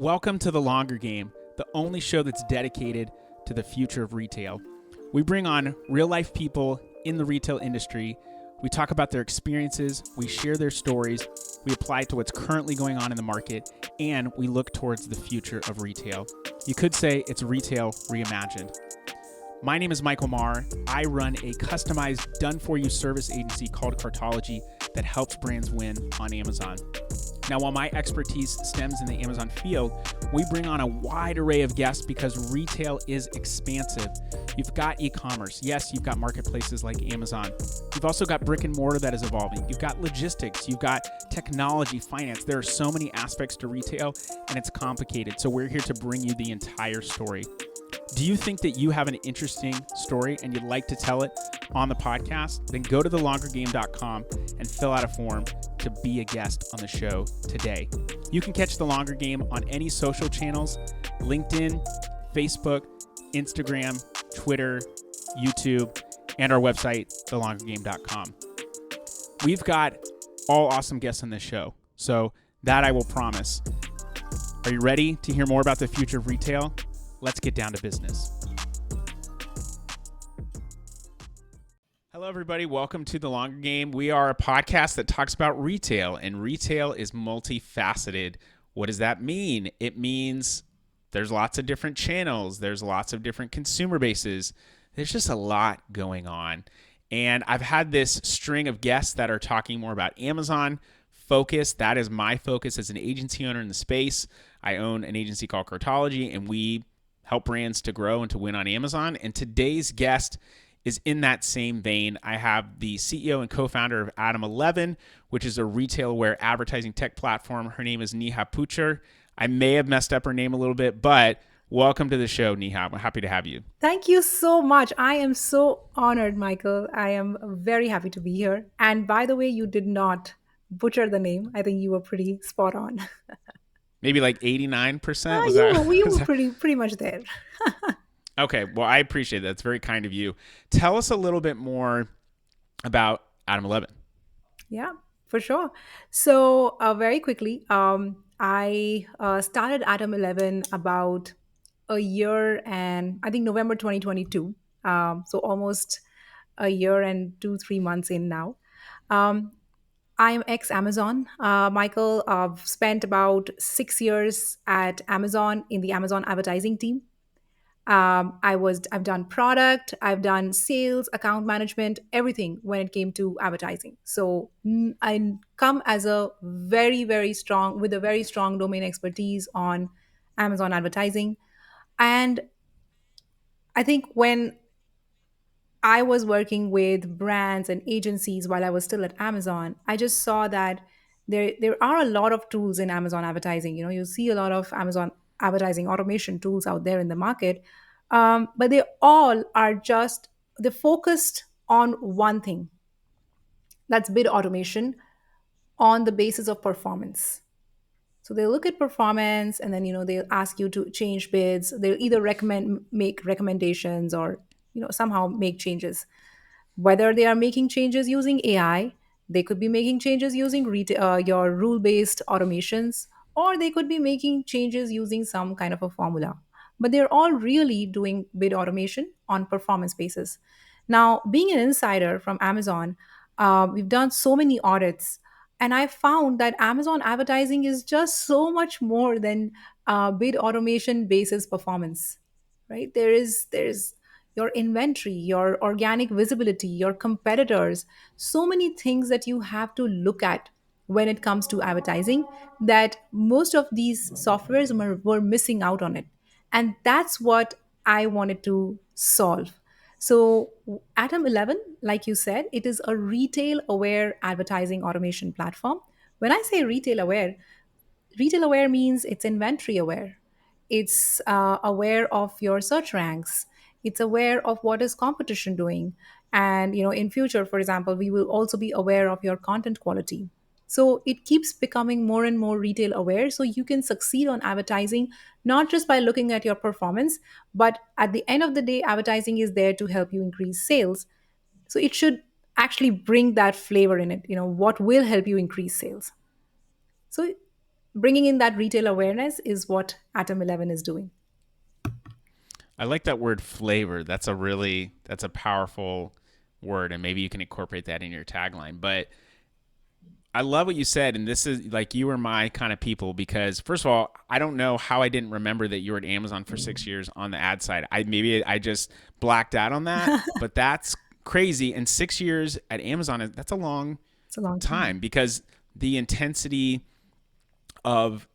Welcome to The Longer Game, the only show that's dedicated to the future of retail. We bring on real life people in the retail industry. We talk about their experiences, we share their stories, we apply it to what's currently going on in the market, and we look towards the future of retail. You could say it's Retail Reimagined. My name is Michael Maher. I run a customized, done-for-you service agency called Cartology that helps brands win on Amazon. Now, while my expertise stems in the Amazon field, we bring on a wide array of guests because retail is expansive. You've got e-commerce. Yes, you've got marketplaces like Amazon. You've also got brick and mortar that is evolving. You've got logistics. You've got technology, finance. There are so many aspects to retail, and it's complicated. So we're here to bring you the entire story. Do you think that you have an interesting story and you'd like to tell it on the podcast? Then go to thelongergame.com and fill out a form to be a guest on the show today. You can catch The Longer Game on any social channels: LinkedIn, Facebook, Instagram, Twitter, YouTube, and our website, thelongergame.com. We've got all awesome guests on this show, so that I will promise. Are you ready to hear more about the future of retail? Let's get down to business. Hello, everybody. Welcome to The Longer Game. We are a podcast that talks about retail, and retail is multifaceted. What does that mean? It means there's lots of different channels. There's lots of different consumer bases. There's just a lot going on. And I've had this string of guests that are talking more about Amazon focus. That is my focus as an agency owner in the space. I own an agency called Cartology, and we help brands to grow and to win on Amazon. And today's guest is in that same vein. I have the CEO and co-founder of Adam 11, which is a retail-aware advertising tech platform. Her name is Neha Puchar. I may have messed up her name a little bit, but welcome to the show, Neha. I'm happy to have you. Thank you so much. I am so honored, Michael. I am very happy to be here. And by the way, you did not butcher the name. I think you were pretty spot on. Maybe like 89%? Was You that? were, you Was were that? pretty much there. Okay, well, I appreciate that. It's very kind of you. Tell us a little bit more about Adam 11. Yeah, for sure. So very quickly, I started Atom 11 about a year and I think November 2022. So almost a year and 2, 3 months in now. Um, I am ex Amazon. Michael, I've spent about 6 years at Amazon in the Amazon advertising team. I've done product, I've done sales, account management, everything when it came to advertising. So I come as a very strong with a very strong domain expertise on Amazon advertising. And I think when I was working with brands and agencies while I was still at Amazon, I just saw that there are a lot of tools in Amazon advertising. You know, you see a lot of Amazon advertising automation tools out there in the market, but they all are just they're focused on one thing. That's bid automation on the basis of performance. So they'll look at performance and then they'll ask you to change bids. They'll either make recommendations or somehow make changes. Whether they are making changes using AI, they could be making changes using your rule based automations, or they could be making changes using some kind of a formula. But they're all really doing bid automation on performance basis. Now, being an insider from Amazon, we've done so many audits, and I found that Amazon advertising is just so much more than bid automation basis performance, right? There's your inventory, your organic visibility, your competitors, so many things that you have to look at when it comes to advertising that most of these softwares were missing out on it. And that's what I wanted to solve. So, Atom 11, like you said, it is a retail aware advertising automation platform. When I say retail aware means it's inventory aware. It's aware of your search ranks. It's aware of what is competition doing. And in future, for example, we will also be aware of your content quality. So it keeps becoming more and more retail aware. So you can succeed on advertising, not just by looking at your performance, but at the end of the day, advertising is there to help you increase sales. So it should actually bring that flavor in it. What will help you increase sales? So bringing in that retail awareness is what Atom 11 is doing. I like that word flavor. That's a powerful word, and maybe you can incorporate that in your tagline. But I love what you said, and this is like you were my kind of people because first of all, I don't know how I didn't remember that you were at Amazon for 6 years on the ad side. I just blacked out on that, but that's crazy. And 6 years at Amazon, that's a long It's a long time. time because the intensity of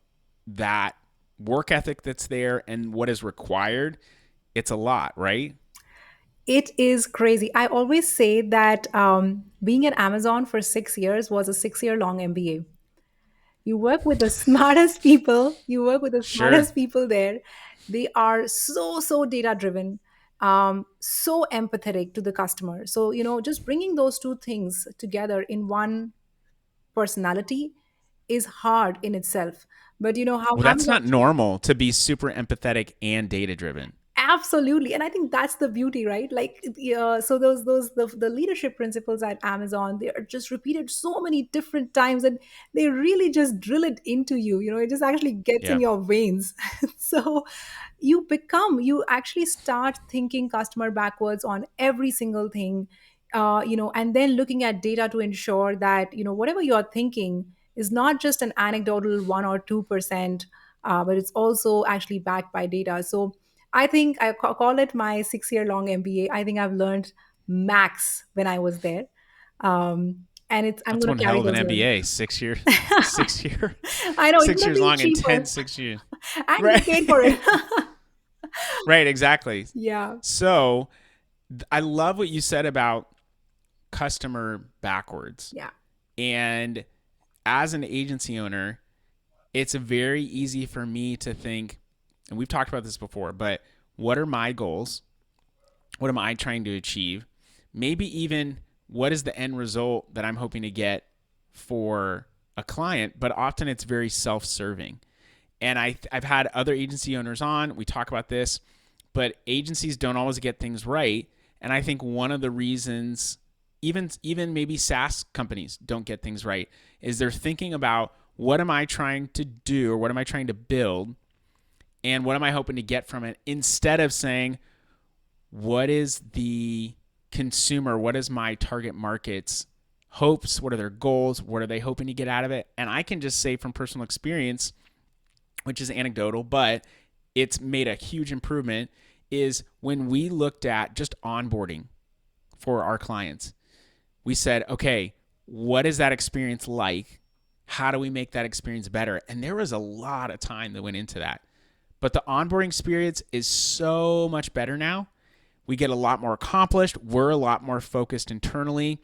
that work ethic that's there and what is required, it's a lot, right? It is crazy. I always say that being at Amazon for 6 years was a 6 year long MBA. You work with the smartest people, you work with the Sure. smartest people there. They are so data driven, so empathetic to the customer. So, just bringing those two things together in one personality is hard in itself. But how Well, that's Amazon. not normal to be super empathetic and data driven. Absolutely, and I think that's the beauty, right? Like, yeah, so the leadership principles at Amazon, they are just repeated so many different times, and they really just drill it into you. It just actually gets in Yeah. your veins. So you actually start thinking customer backwards on every single thing, and then looking at data to ensure that whatever you're thinking is not just an anecdotal 1 or 2%, but it's also actually backed by data. So I think I call it my 6 year long MBA. I think I've learned max when I was there. And I'm That's going one to hell carry of an those learnings. MBA. 6 year, 6 year, I know it could six have years been long and cheaper 10 6 years. and Right. get paid for it. Right. Exactly. Yeah. So I love what you said about customer backwards. Yeah. And as an agency owner, it's very easy for me to think, and we've talked about this before, but what are my goals? What am I trying to achieve? Maybe even what is the end result that I'm hoping to get for a client, but often it's very self serving. And I've had other agency owners on, we talk about this, but agencies don't always get things right. And I think one of the reasons, even maybe SaaS companies don't get things right, is they're thinking about what am I trying to do or what am I trying to build and what am I hoping to get from it instead of saying, what is the consumer, what is my target market's hopes, what are their goals, what are they hoping to get out of it? And I can just say from personal experience, which is anecdotal, but it's made a huge improvement, is when we looked at just onboarding for our clients, we said, okay, what is that experience like? How do we make that experience better? And there was a lot of time that went into that. But the onboarding experience is so much better now. We get a lot more accomplished. We're a lot more focused internally.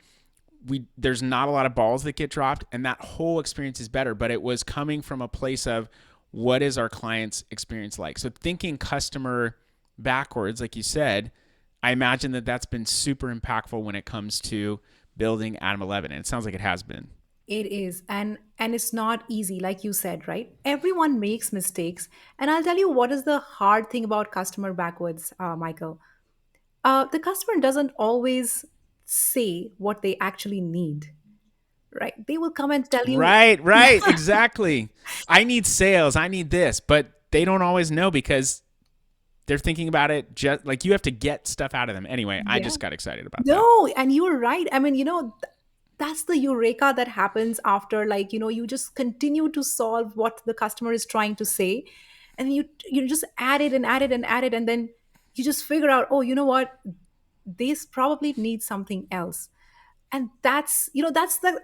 There's not a lot of balls that get dropped, and that whole experience is better. But it was coming from a place of what is our client's experience like? So thinking customer backwards, like you said, I imagine that that's been super impactful when it comes to building Adam 11, and it sounds like it has been. It is, and it's not easy, like you said, right? Everyone makes mistakes, and I'll tell you what is the hard thing about customer backwards, Michael. The customer doesn't always say what they actually need, right? They will come and tell you. Right, right, exactly. I need sales, I need this, but they don't always know because they're thinking about it just like you have to get stuff out of them. Anyway, I Yeah. just got excited about that. No, and you're right. I mean, that's the eureka that happens after, like, you just continue to solve what the customer is trying to say, and you just add it and add it and add it, and then you just figure out, oh, you know what? This probably needs something else. And that's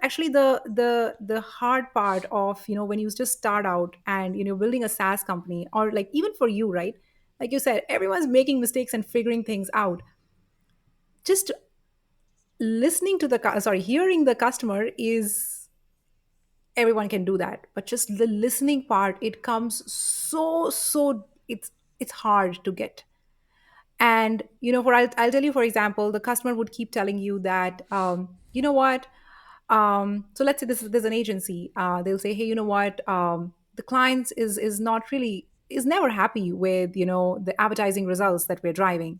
actually the hard part of, when you just start out and building a SaaS company, or like even for you, right? Like you said, everyone's making mistakes and figuring things out. Just listening to hearing the customer is, everyone can do that, but just the listening part, it comes it's hard to get. And I'll tell you, for example, the customer would keep telling you that, you know what, so let's say there's an agency, they'll say, hey, you know what, the client is not really, is never happy with the advertising results that we're driving.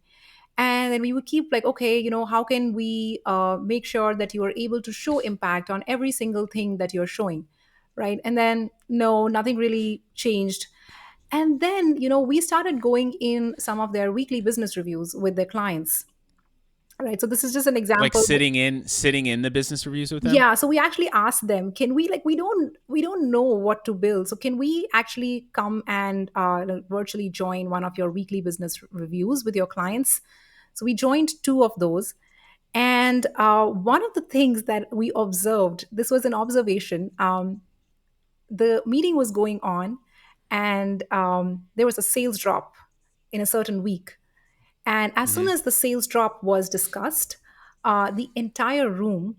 And then we would keep like, okay, how can we make sure that you are able to show impact on every single thing that you're showing, right? And then no, nothing really changed. And then, we started going in some of their weekly business reviews with their clients, right? So this is just an Like example. sitting in the business reviews with them. Yeah, so we actually asked them, can we, like, we don't know what to build, so can we actually come and virtually join one of your weekly business reviews with your clients? So we joined two of those. And one of the things that we observed, this was an observation, the meeting was going on, and there was a sales drop in a certain week. And as soon Hmm. as the sales drop was discussed, the entire room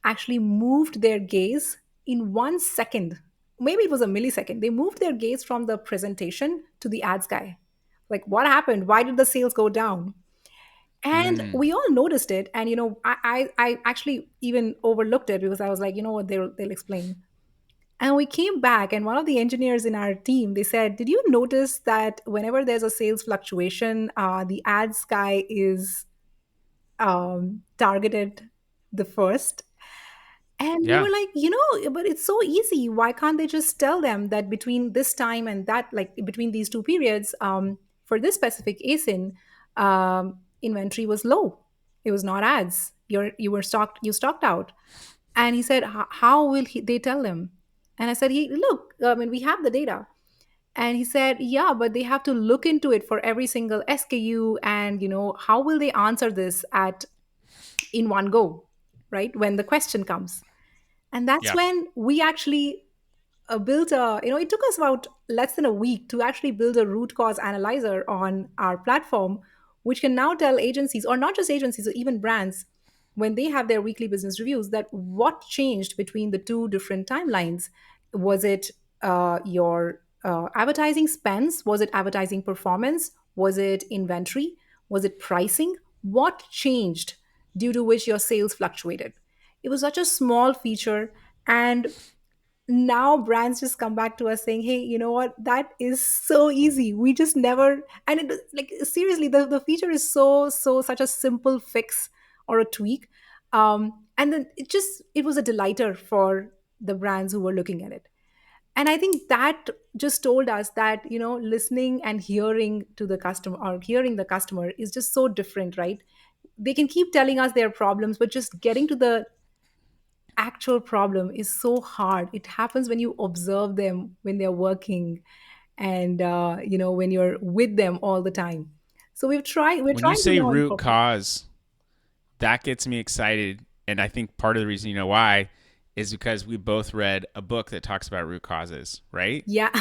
actually moved their gaze in 1 second. Maybe it was a millisecond. They moved their gaze from the presentation to the ads guy. Like, what happened? Why did the sales go down? And Mm. we all noticed it. And, I actually even overlooked it because I was like, you know what, they'll explain. And we came back, and one of the engineers in our team, they said, "Did you notice that whenever there's a sales fluctuation, the ads guy is targeted the first?" And we Yeah. were like, but it's so easy. Why can't they just tell them that between this time and that, like between these two periods, for this specific ASIN, inventory was low. It was not ads. You stocked out. And he said, how will they tell them? And I said, look, I mean, we have the data. And he said, yeah, but they have to look into it for every single SKU. And, how will they answer this at in one go, right? When the question comes. And that's Yeah. when we actually built it took us about less than a week to actually build a root cause analyzer on our platform, which can now tell agencies, or not just agencies, or even brands, when they have their weekly business reviews, that what changed between the two different timelines. Was it your advertising spends? Was it advertising performance? Was it inventory? Was it pricing? What changed due to which your sales fluctuated? It was such a small feature. And now brands just come back to us saying, hey, you know what, that is so easy, we just never. And it, like, seriously, the feature is such a simple fix or a tweak. And then it was a delighter for the brands who were looking at it. And I think that just told us that, listening and hearing to the customer, or hearing the customer, is just so different, right? They can keep telling us their problems, but just getting to the actual problem is so hard. It happens when you observe them when they're working, and when you're with them all the time. So we're When you trying to say now root incorporate. cause, that gets me excited. And I think part of the reason you know why is because we both read a book that talks about root causes, right? Yeah.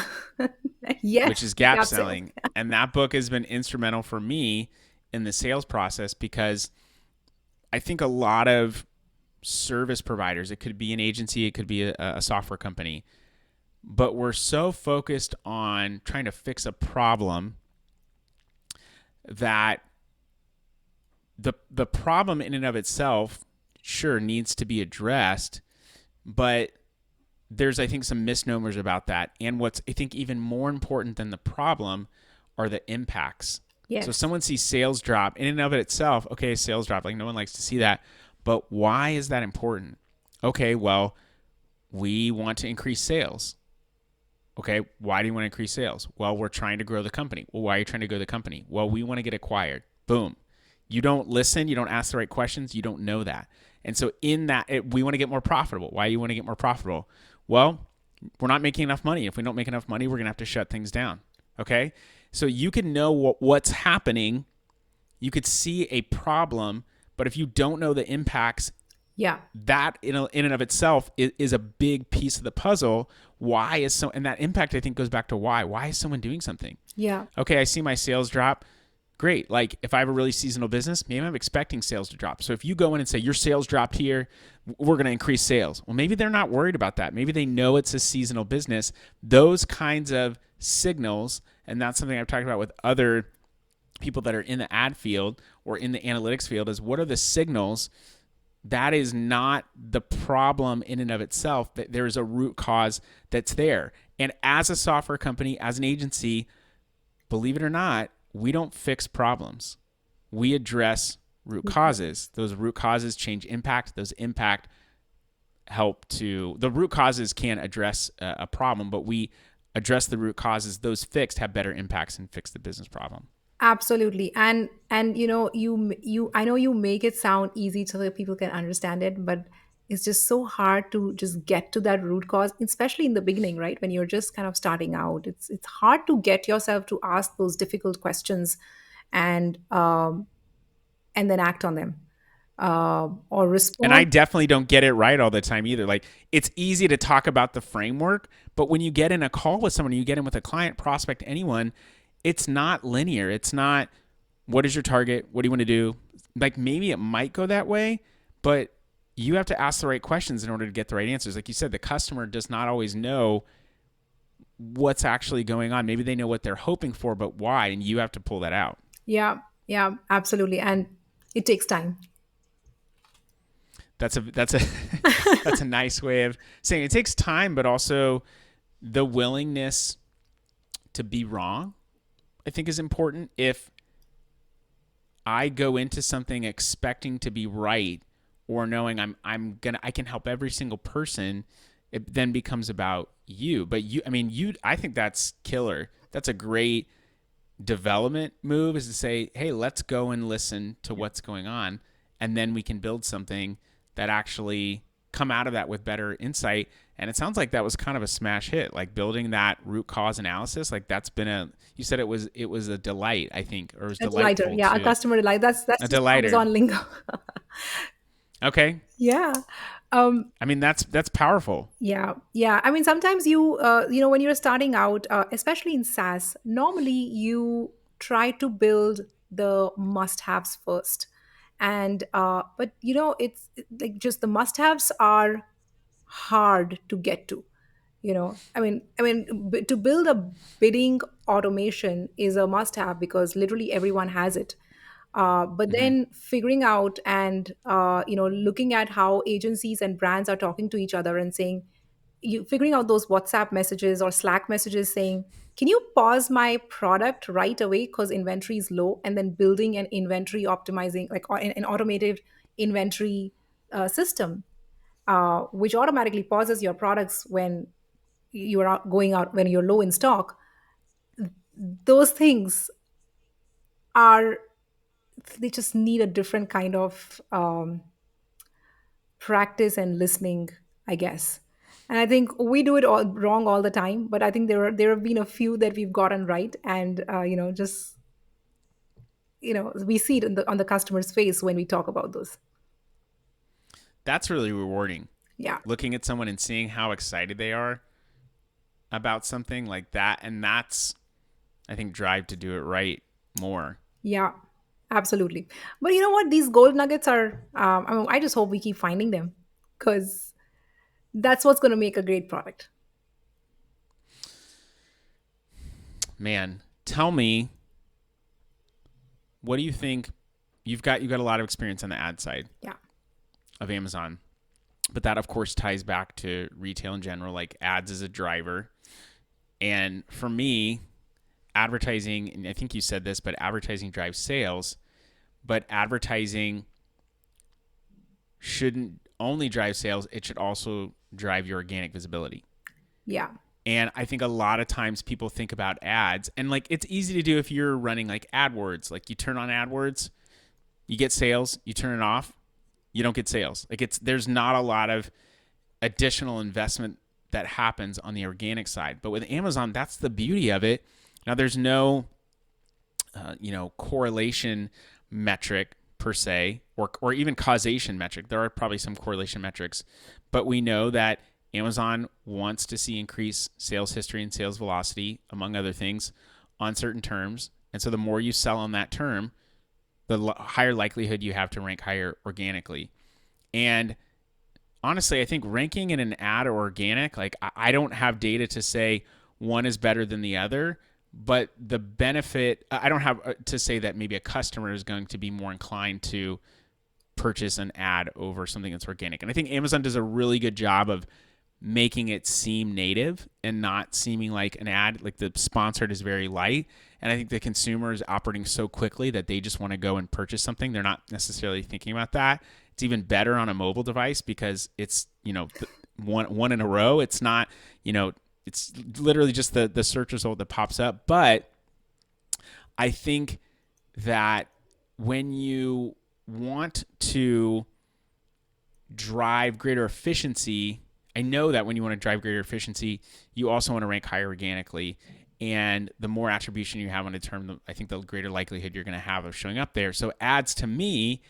Yes. Which is gap Gap sales. selling. And that book has been instrumental for me in the sales process because I think a lot of service providers, it could be an agency, it could be a software company, but we're so focused on trying to fix a problem that the problem in and of itself sure needs to be addressed, but there's, I think, some misnomers about that. And what's, I think, even more important than the problem are the impacts. So Yes. someone sees sales drop in and of itself. Okay, sales drop. Like, no one likes to see that. But why is that important? Okay, well, we want to increase sales. Okay, why do you want to increase sales? Well, we're trying to grow the company. Well, why are you trying to grow the company? Well, we want to get acquired. Boom. You don't listen, you don't ask the right questions, you don't know that. And so in that, we want to get more profitable. Why do you want to get more profitable? Well, we're not making enough money. If we don't make enough money, we're going to have to shut things down. Okay? So you can know what's happening. You could see a problem, but if you don't know the impacts, Yeah. that in and of itself is a big piece of the puzzle. Why is so, and that impact, I think, goes back to why. Why is someone doing something? Yeah. Okay, I see my sales drop. Great. Like, if I have a really seasonal business, maybe I'm expecting sales to drop. So if you go in and say your sales dropped here, we're going to increase sales. Well, maybe they're not worried about that. Maybe they know it's a seasonal business. Those kinds of signals, and that's something I've talked about with other people that are in the ad field or in the analytics field, is what are the signals. That is not the problem in and of itself. That there is a root cause that's there. And as a software company, as an agency, believe it or not, we don't fix problems. We address root causes. Those root causes change impact. Those impact help to, the root causes can address a problem, but we address the root causes. Those fixed have better impacts and fix the business problem. Absolutely. And you I know you make it sound easy so that people can understand it, but it's just so hard to just get to that root cause, especially in the beginning, right? When you're just kind of starting out. It's hard to get yourself to ask those difficult questions and and then act on them. Or And I respond. definitely don't get it right all the time either. Like, it's easy to talk about the framework, but when you get in a call with someone, you get in with a client, prospect, anyone, it's not linear. It's not, what is your target? What do you want to do? Like, maybe it might go that way, but you have to ask the right questions in order to get the right answers. Like you said, the customer does not always know what's actually going on. Maybe they know what they're hoping for, but why? And you have to pull that out. Yeah, yeah, absolutely. And it takes time. That's a that's a nice way of saying it. It takes time, but also the willingness to be wrong, I think, is important. If I go into something expecting to be right, or knowing I can help every single person, it then becomes about you. But I think that's killer. That's a great development move, is to say, hey, let's go and listen to what's going on, and then we can build something that actually come out of that with better insight. And it sounds like that was kind of a smash hit, like building that root cause analysis. Like, that's been you said it was a delight, I think, or it was A delighter, delightful yeah, a to customer delight. That's a just delighter. Amazon lingo. Okay. Yeah. I mean, that's powerful. Yeah, yeah. I mean, sometimes when you're starting out, especially in SaaS, normally you try to build the must-haves first, and but like just the must-haves are hard to get to. To build a bidding automation is a must-have because literally everyone has it. But Hmm. then figuring out and looking at how agencies and brands are talking to each other and saying, you figuring out those WhatsApp messages or Slack messages saying, can you pause my product right away because inventory is low, and then building an inventory optimizing, like an automated inventory system, which automatically pauses your products when you're going out, when you're low in stock. Those things are, they just need a different kind of practice and listening, I guess. And I think we do it all wrong all the time, but I think there have been a few that we've gotten right, and just we see it on the customer's face when we talk about those. That's really rewarding. Yeah, Looking at someone and seeing how excited they are about something like that, and that's, I think, drive to do it right more. yeah, absolutely. But you know what? These gold nuggets are. I just hope we keep finding them, because that's what's going to make a great product. Man, tell me, what do you think? You've got a lot of experience on the ad side Yeah, of Amazon, but that of course ties back to retail in general, like ads as a driver. And for me, advertising, and I think you said this, but advertising drives sales, but advertising shouldn't only drive sales, it should also drive your organic visibility. yeah, And I think a lot of times people think about ads, and like, it's easy to do if you're running like AdWords. Like, you turn on AdWords, you get sales, you turn it off, you don't get sales. Like, there's not a lot of additional investment that happens on the organic side. But with Amazon, that's the beauty of it. Now, there's no correlation metric per se, or even causation metric. There are probably some correlation metrics, but we know that Amazon wants to see increased sales history and sales velocity, among other things, on certain terms. And so the more you sell on that term, the higher likelihood you have to rank higher organically. And honestly, I think ranking in an ad or organic, like, I don't have data to say one is better than the other, but the benefit, I don't have to say that maybe a customer is going to be more inclined to purchase an ad over something that's organic. And I think Amazon does a really good job of making it seem native and not seeming like an ad. Like, the sponsored is very light. And I think the consumer is operating so quickly that they just want to go and purchase something. They're not necessarily thinking about that. It's even better on a mobile device because it's, one in a row. It's not, it's literally just the search result that pops up. But I think that when you want to drive greater efficiency, I know that when you want to drive greater efficiency, you also want to rank higher organically. And the more attribution you have on a term, I think the greater likelihood you're going to have of showing up there. So ads to me,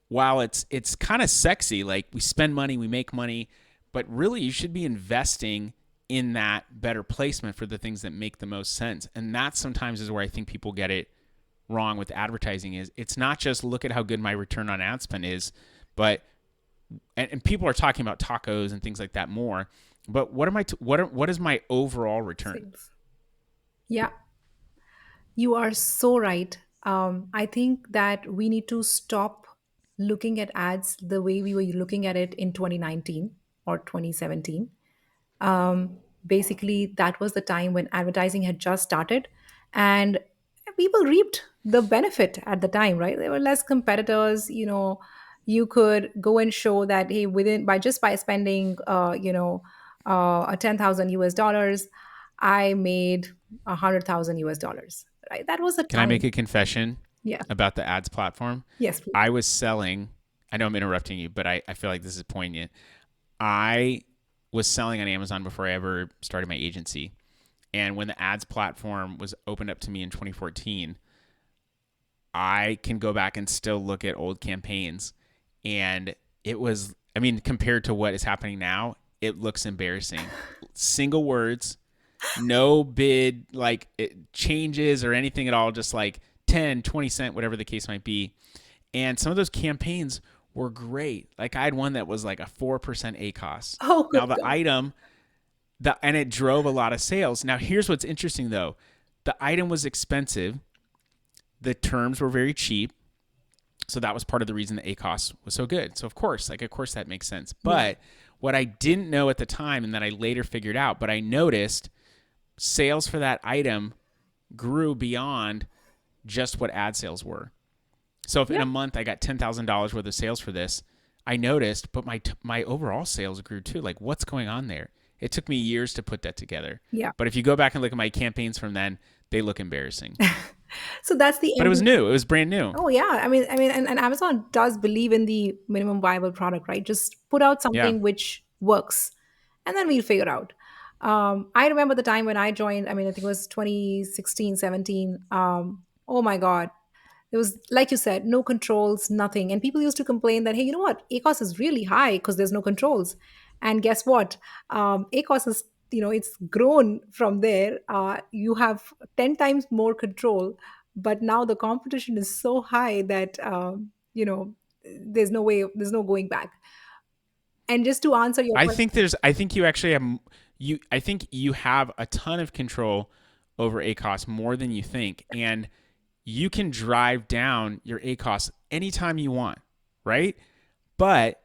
while it's kind of sexy, like we spend money, we make money, but really you should be investing in that better placement for the things that make the most sense. And that sometimes is where I think people get it wrong with advertising. Is it's not just look at how good my return on ad spend is, but and people are talking about tacos and things like that more. But what is my overall return? Sales. Yeah, you are so right. I think that we need to stop looking at ads the way we were looking at it in 2019 or 2017. Basically, that was the time when advertising had just started, and people reaped the benefit at the time, right? There were less competitors. You could go and show that, hey, within by spending, a 10,000 US dollars, I made 100,000 US dollars, right? That was the Can I make time. a confession Yeah. about the ads platform? Yes, please. I was selling, I know I'm interrupting you, but I feel like this is poignant. I was selling on Amazon before I ever started my agency. And when the ads platform was opened up to me in 2014, I can go back and still look at old campaigns. And it was, I mean, compared to what is happening now, it looks embarrassing. Single words, no bid, like it changes or anything at all, just like 10, 20 cent, whatever the case might be. And some of those campaigns were great. Like I had one that was like a 4% ACOS. Oh, Now good the God. item, and it drove a lot of sales. Now here's what's interesting though. The item was expensive. The terms were very cheap. So that was part of the reason the ACOS was so good. So of course that makes sense. Yeah. But what I didn't know at the time and that I later figured out, but I noticed sales for that item grew beyond just what ad sales were. So if in Yeah. a month I got $10,000 worth of sales for this, I noticed, but my overall sales grew too. Like what's going on there? It took me years to put that together. Yeah. But if you go back and look at my campaigns from then, they look embarrassing. So that's the But it end. was new. It was brand new. Oh yeah, and Amazon does believe in the minimum viable product, right? Just put out Yeah. something which works, and then we'll figure out. I remember the time when I joined. I think it was 2016, 17. Oh my God, there was, like you said, no controls, nothing. And people used to complain that, hey, you know what? ACOS is really high because there's no controls. And guess what? ACOS is, it's grown from there. You have 10 times more control, but now the competition is so high that, there's no way, there's no going back. And just to answer your question, I think you actually have I think you have a ton of control over ACOS more than you think, and you can drive down your ACOS anytime you want, right? But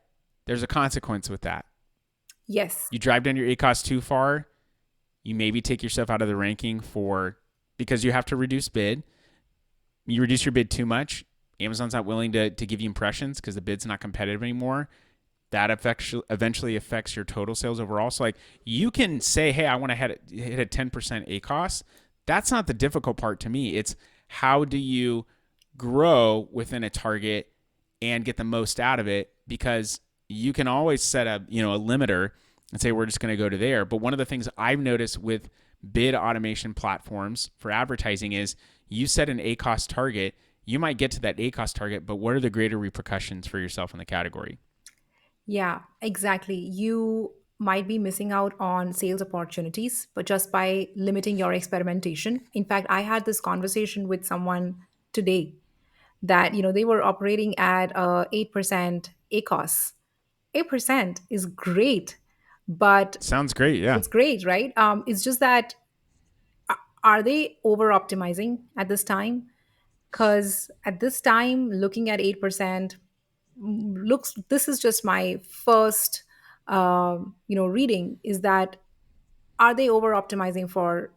there's a consequence with that. yes, You drive down your ACOS too far, you maybe take yourself out of the ranking because you have to reduce bid. You reduce your bid too much, Amazon's not willing to give you impressions because the bid's not competitive anymore. That eventually affects your total sales overall. So like you can say, hey, I want to hit a 10% ACOS. That's not the difficult part to me. It's how do you grow within a target and get the most out of it, because you can always set a limiter and say we're just going to go to there. But one of the things I've noticed with bid automation platforms for advertising is you set an ACOS target, you might get to that ACOS target, but what are the greater repercussions for yourself in the category? yeah, exactly. You might be missing out on sales opportunities, but just by limiting your experimentation. In fact, I had this conversation with someone today that, they were operating at 8% ACOS. 8% is great, but Sounds great. Yeah. it's great, right? It's just that, are they over optimizing at this time? Because at this time, looking at 8% looks, this is just my first reading, is that, are they over optimizing for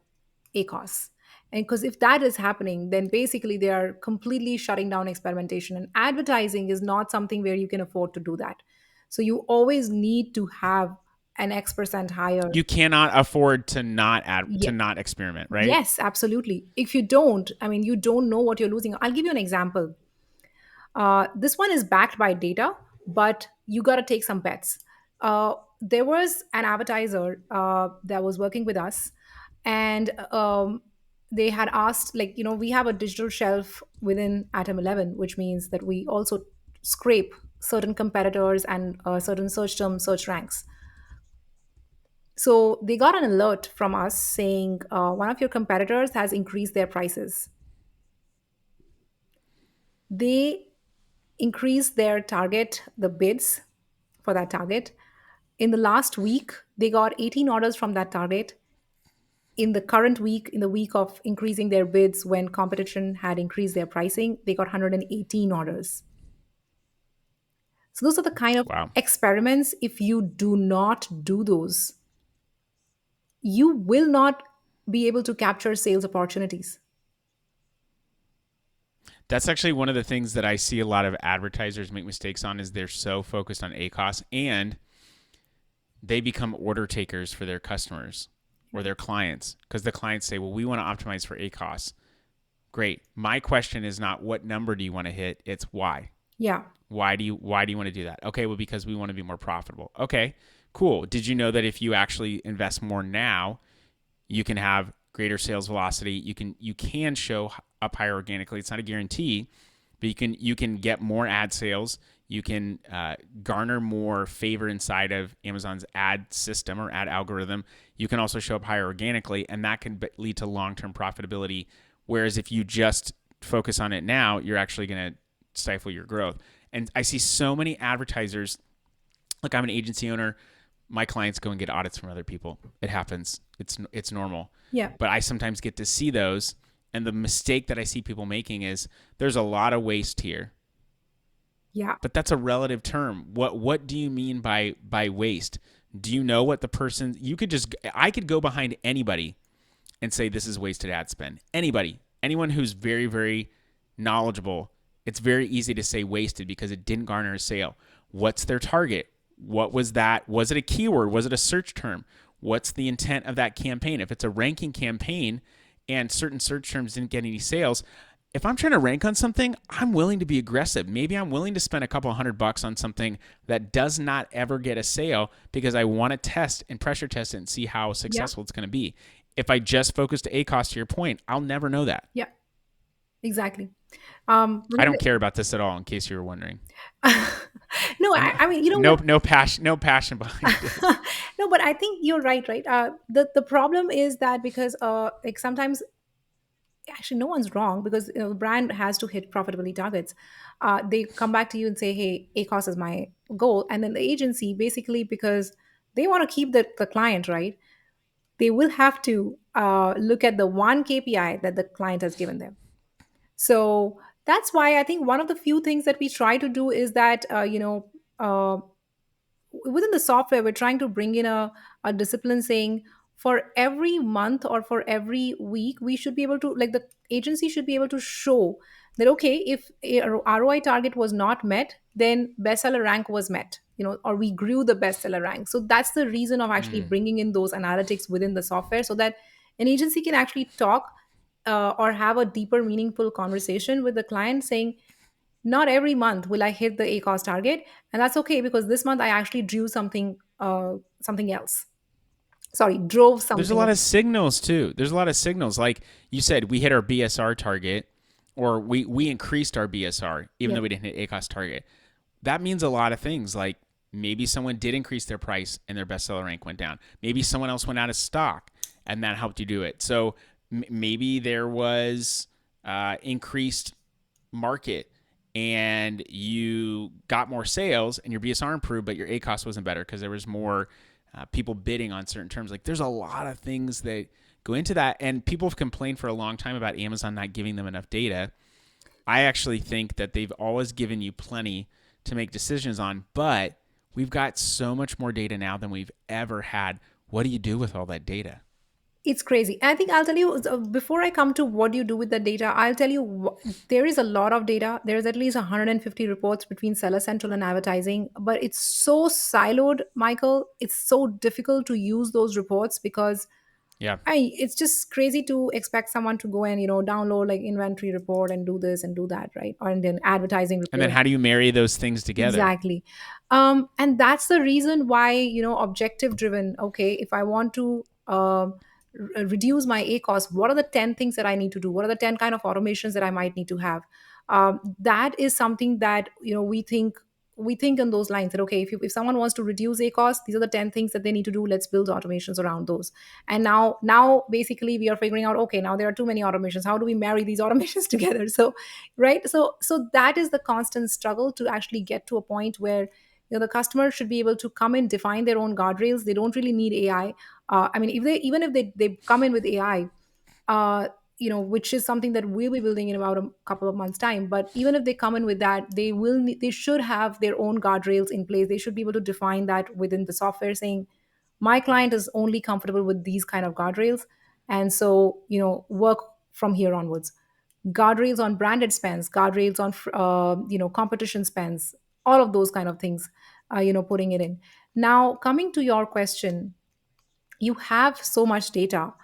ACOS? And because if that is happening, then basically they are completely shutting down experimentation. And advertising is not something where you can afford to do that. So you always need to have an X% higher. You cannot afford to Ye- not experiment, right? yes, absolutely. If you don't, I mean, you don't know what you're losing. I'll give you an example. This one is backed by data, but you got to take some bets. There was an advertiser that was working with us, and they had asked, like, we have a digital shelf within Atom 11, which means that we also scrape certain competitors and certain search term search ranks. So they got an alert from us saying one of your competitors has increased their prices. They increased their target, the bids for that target. In the last week, they got 18 orders from that target. In the current week, in the week of increasing their bids when competition had increased their pricing, they got 118 orders. So those are the kind of Wow. experiments, if you do not do those, you will not be able to capture sales opportunities. That's actually one of the things that I see a lot of advertisers make mistakes on is they're so focused on ACOS and they become order takers for their customers or their clients because the clients say, well, we want to optimize for ACOS. Great. My question is not what number do you want to hit? It's why. Yeah. Why do you want to do that? Okay, well, because we want to be more profitable. Okay, cool. Did you know that if you actually invest more now, you can have greater sales velocity? You can show up higher organically. It's not a guarantee, but you can get more ad sales. You can garner more favor inside of Amazon's ad system or ad algorithm. You can also show up higher organically, and that can lead to long-term profitability. Whereas if you just focus on it now, you're actually going to stifle your growth. And I see so many advertisers, like I'm an agency owner, my clients go and get audits from other people. It happens. It's normal. Yeah. But I sometimes get to see those, and the mistake that I see people making is there's a lot of waste here. Yeah. But that's a relative term. What do you mean by waste? Do you know what the person I could go behind anybody and say this is wasted ad spend. Anyone who's very, very knowledgeable, it's very easy to say wasted because it didn't garner a sale. What's their target? What was that? Was it a keyword? Was it a search term? What's the intent of that campaign? If it's a ranking campaign and certain search terms didn't get any sales, if I'm trying to rank on something, I'm willing to be aggressive. Maybe I'm willing to spend a couple $100 on something that does not ever get a sale because I want to test and pressure test it and see how successful it's going to be. If I just focus to ACOS, to your point, I'll never know that. Yeah. Exactly. I don't care about this at all, in case you were wondering. No, I mean, no passion behind it. No, but I think you're right, right? The problem is that because like sometimes actually no one's wrong because the brand has to hit profitability targets. They come back to you and say, "Hey, ACOS is my goal," and then the agency basically because they want to keep the client, right? They will have to look at the one KPI that the client has given them. So that's why I think one of the few things that we try to do is that within the software we're trying to bring in a discipline saying for every month or for every week we should be able to, like, the agency should be able to show that okay, if a ROI target was not met, then bestseller rank was met, or we grew the bestseller rank. So that's the reason of actually bringing in those analytics within the software so that an agency can actually talk or have a deeper meaningful conversation with the client saying not every month will I hit the ACOS target, and that's okay because this month I actually drew something else. Sorry, drove There's a something lot else. of signals too. There's a lot of signals. Like you said, we hit our BSR target, or we increased our BSR even Yeah. though we didn't hit ACOS target. That means a lot of things. Like maybe someone did increase their price and their bestseller rank went down. Maybe someone else went out of stock and that helped you do it. So maybe there was increased market and you got more sales and your BSR improved, but your ACOS wasn't better because there was more people bidding on certain terms. Like there's a lot of things that go into that, and people have complained for a long time about Amazon not giving them enough data. I actually think that they've always given you plenty to make decisions on, but we've got so much more data now than we've ever had. What do you do with all that data? It's crazy. I think I'll tell you before I come to what you do with the data, I'll tell you there is a lot of data. There is at least 150 reports between Seller Central and advertising, but it's so siloed, Michael. It's so difficult to use those reports because Yeah. it's just crazy to expect someone to go and download like inventory report and do this and do that, right? Or and then advertising And then report. how do you marry those things together? Exactly. And that's the reason why, objective driven. Okay, if I want to reduce my A cost, what are the 10 things that I need to do? What are the 10 kind of automations that I might need to have? That is something that, we think in those lines that, okay, if someone wants to reduce A cost, these are the 10 things that they need to do. Let's build automations around those. And now basically we are figuring out, okay, now there are too many automations. How do we marry these automations together? So right, so that is the constant struggle to actually get to a point where the customer should be able to come in, define their own guardrails. They don't really need AI. I mean, if they come in with AI, uh, which is something that we'll be building in about a couple of months time, but even if they come in with that, they should have their own guardrails in place. They should be able to define that within the software, saying my client is only comfortable with these kind of guardrails, and so work from here onwards. Guardrails on branded spends, guardrails on competition spends, all of those kind of things, putting it in. Now, coming to your question, you have so much data.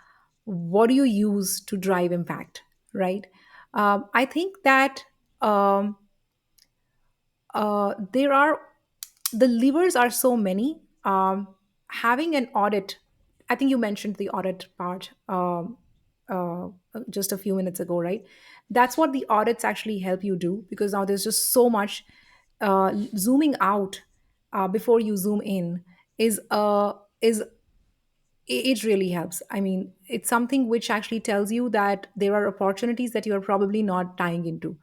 What do you use to drive impact, right? I think that um, there are the levers are so many. Having an audit, I think you mentioned the audit part uh, just a few minutes ago, right? That's what the audits actually help you do, because now there's just so much. Zooming out before you zoom in is it really helps. I mean, it's something which actually tells you that there are opportunities that you are probably not tying into.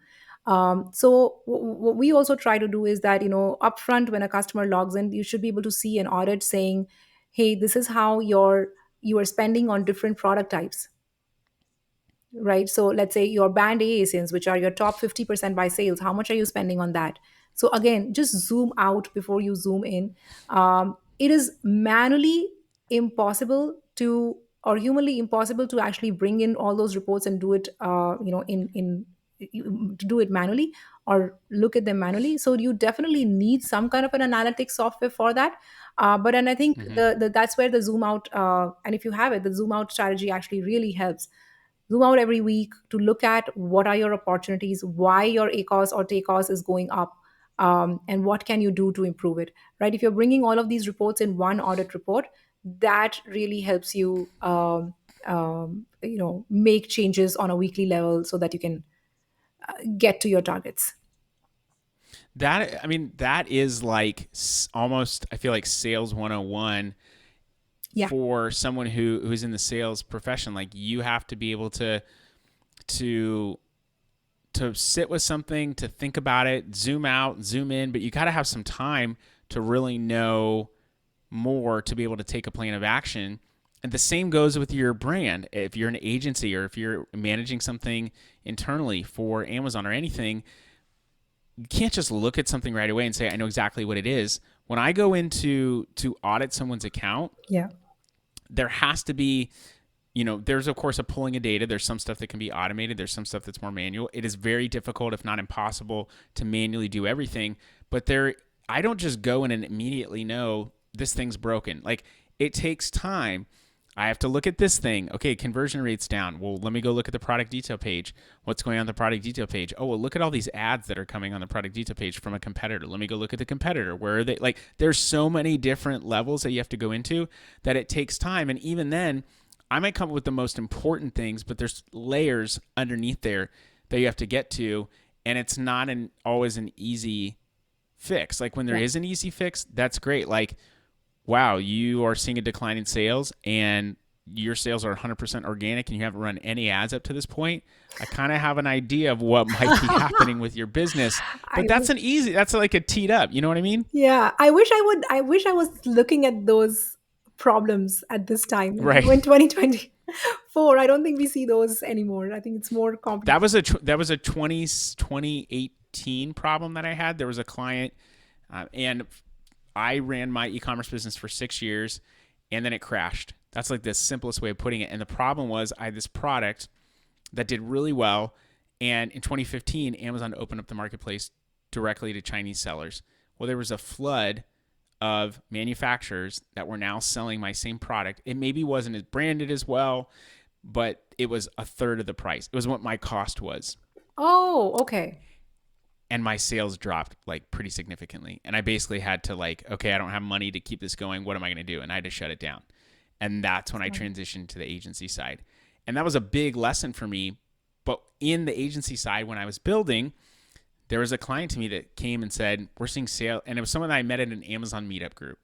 So what we also try to do is that, upfront when a customer logs in, you should be able to see an audit saying, hey, this is how you are spending on different product types, right? So let's say your band A ASINs, which are your top 50% by sales, how much are you spending on that? So again, just zoom out before you zoom in. It is manually impossible to, or humanly impossible to actually bring in all those reports and do it, to do it manually or look at them manually. So you definitely need some kind of an analytics software for that. But and I think Hmm. that's where the zoom out, and if you have it, the zoom out strategy actually really helps. Zoom out every week to look at what are your opportunities, why your ACOS or TACOS is going up, and what can you do to improve it, right? If you're bringing all of these reports in one audit report, that really helps you, make changes on a weekly level so that you can get to your targets. That, I mean, that is like almost, I feel like sales 101 Yeah. for someone who's in the sales profession. Like, you have to be able to to sit with something, to think about it, zoom out, zoom in, but you got to have some time to really know more to be able to take a plan of action. And the same goes with your brand. If you're an agency or if you're managing something internally for Amazon or anything, you can't just look at something right away and say, I know exactly what it is. When I go into to audit someone's account, Yeah. there has to be, there's of course a pulling of data. There's some stuff that can be automated. There's some stuff that's more manual. It is very difficult, if not impossible, to manually do everything. But I don't just go in and immediately know this thing's broken. Like, it takes time. I have to look at this thing. Okay, conversion rate's down. Well, let me go look at the product detail page. What's going on the product detail page? Oh, well, look at all these ads that are coming on the product detail page from a competitor. Let me go look at the competitor. Where are they? Like, there's so many different levels that you have to go into that it takes time. And even then, I might come up with the most important things, but there's layers underneath there that you have to get to. And it's not always an easy fix. Like, when there Yeah. is an easy fix, that's great. Like, wow, you are seeing a decline in sales and your sales are 100% organic and you haven't run any ads up to this point, I kind of have an idea of what might be happening with your business. But I that's like a teed up. You know what I mean? Yeah, I wish I was looking at those problems at this time. Right. When 2024, I don't think we see those anymore. I think it's more complex. That was a 2018 problem that I had. There was a client, and I ran my e-commerce business for 6 years, and then it crashed. That's like the simplest way of putting it. And the problem was I had this product that did really well. And in 2015, Amazon opened up the marketplace directly to Chinese sellers. Well, there was a flood of manufacturers that were now selling my same product. It maybe wasn't as branded as well, but it was a third of the price. It was what my cost was. Oh, okay. And my sales dropped like pretty significantly. And I basically had to like, okay, I don't have money to keep this going. What am I going to do? And I had to shut it down. And that's when I transitioned to the agency side. And that was a big lesson for me. But in the agency side, when I was building, there was a client to me that came and said, we're seeing sale. And it was someone that I met at an Amazon meetup group.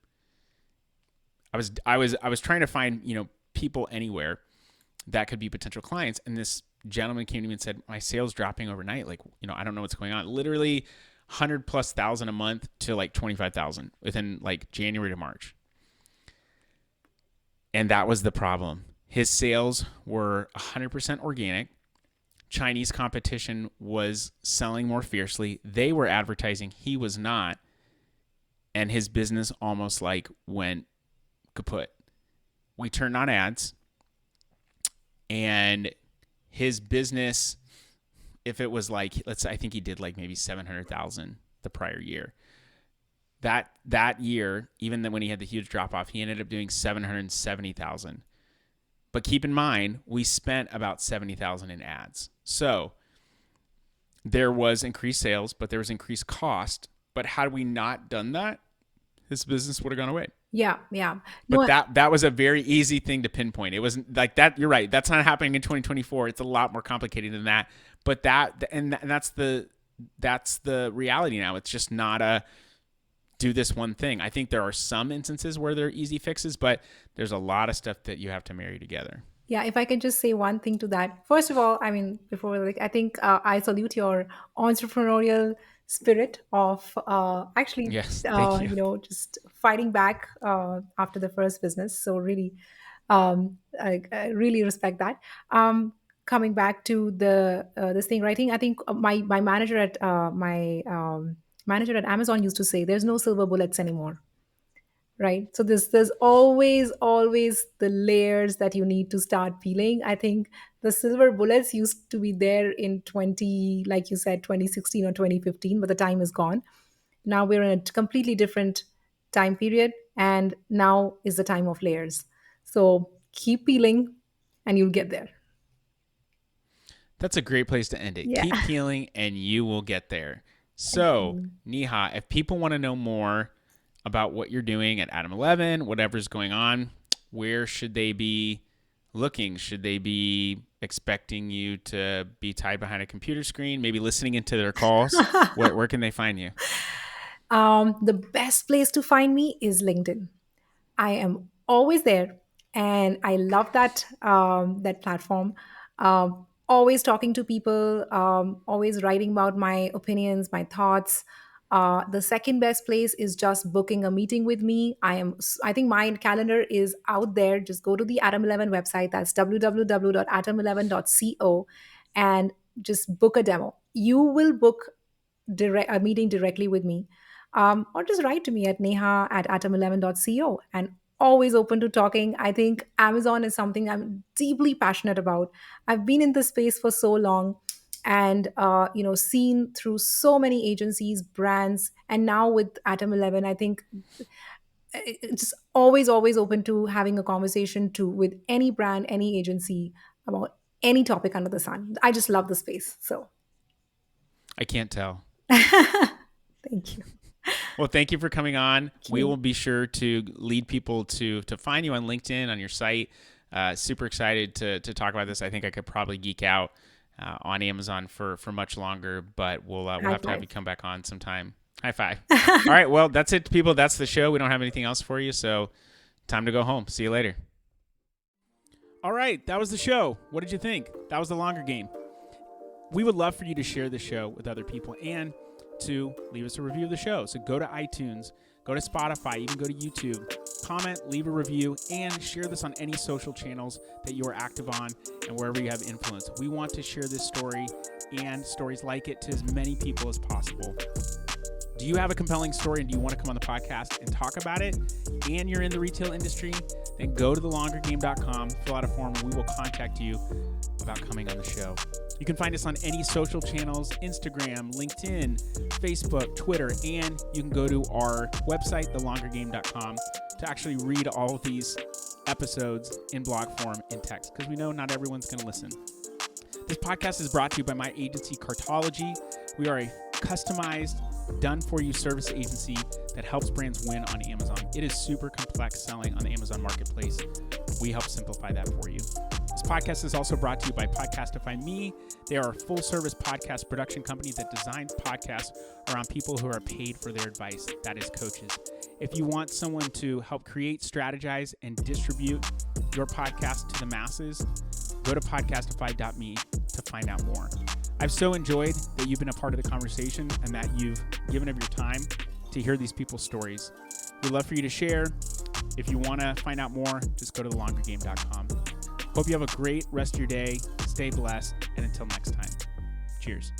I was trying to find, people anywhere that could be potential clients. And this gentleman came to me and said, my sales dropping overnight. Like, I don't know what's going on. Literally 100,000+ a month to like 25,000 within like January to March. And that was the problem. His sales were 100% organic. Chinese competition was selling more fiercely. They were advertising. He was not. And his business almost like went kaput. We turned on ads. And his business, if it was like, I think he did like maybe 700,000 the prior year. That year, even when he had the huge drop off, he ended up doing 770,000. But keep in mind, we spent about 70,000 in ads. So there was increased sales, but there was increased cost. But had we not done that, his business would have gone away. Yeah. But that was a very easy thing to pinpoint. It wasn't like that. You're right. That's not happening in 2024. It's a lot more complicated than that. But that's the reality now. It's just not a do this one thing. I think there are some instances where there are easy fixes, but there's a lot of stuff that you have to marry together. Yeah, if I can just say one thing to that. First of all, I think I salute your entrepreneurial spirit of Yes, thank you. just fighting back after the first business. So really, I really respect that. Coming back to the this thing, writing. I think my manager at manager at Amazon used to say, "There's no silver bullets anymore." Right, so there's always the layers that you need to start peeling. I think the silver bullets used to be there in 20, like you said, 2016 or 2015, but the time is gone. Now we're in a completely different time period, and now is the time of layers. So keep peeling and you'll get there. That's a great place to end it. Yeah. Keep peeling and you will get there. So Neha, if people want to know more about what you're doing at Adam 11, whatever's going on, where should they be looking? Should they be expecting you to be tied behind a computer screen, maybe listening into their calls? Where can they find you? The best place to find me is LinkedIn. I am always there, and I love that platform. Always talking to people, always writing about my opinions, my thoughts. The second best place is just booking a meeting with me. I think my calendar is out there. Just go to the Atom 11 website. That's www.atom11.co, and just book a demo. You will book a meeting directly with me, or just write to me at neha@atom11.co, and always open to talking. I think Amazon is something I'm deeply passionate about. I've been in this space for so long, and seen through so many agencies, brands, and now with Atom 11, I think it's always open to having a conversation with any brand, any agency, about any topic under the sun. I just love the space. So I can't tell. thank you. Well, thank you for coming on. Thank We you. will be sure to lead people to find you on LinkedIn, on your site. Super excited to talk about this. I think I could probably geek out on Amazon for much longer, but we'll have to have you come back on sometime. High five. All right. Well, that's it, people. That's the show. We don't have anything else for you. So time to go home. See you later. All right. That was the show. What did you think? That was the longer game. We would love for you to share the show with other people and to leave us a review of the show. So go to iTunes, go to Spotify, even go to YouTube, comment, leave a review, and share this on any social channels that you are active on and wherever you have influence. We want to share this story and stories like it to as many people as possible. Do you have a compelling story and do you want to come on the podcast and talk about it, and you're in the retail industry? Then go to thelongergame.com, fill out a form, and we will contact you about coming on the show. You can find us on any social channels, Instagram, LinkedIn, Facebook, Twitter, and you can go to our website, thelongergame.com, to actually read all of these episodes in blog form in text, because we know not everyone's going to listen. This podcast is brought to you by my agency, Cartology. We are a customized, done-for-you service agency that helps brands win on Amazon. It is super complex selling on the Amazon Marketplace. We help simplify that for you. This podcast is also brought to you by Podcastify Me. They are a full-service podcast production company that designs podcasts around people who are paid for their advice. That is coaches. If you want someone to help create, strategize, and distribute your podcast to the masses, go to podcastify.me to find out more. I've so enjoyed that you've been a part of the conversation and that you've given of your time to hear these people's stories. We'd love for you to share. If you want to find out more, just go to thelongergame.com. Hope you have a great rest of your day. Stay blessed. And until next time, cheers.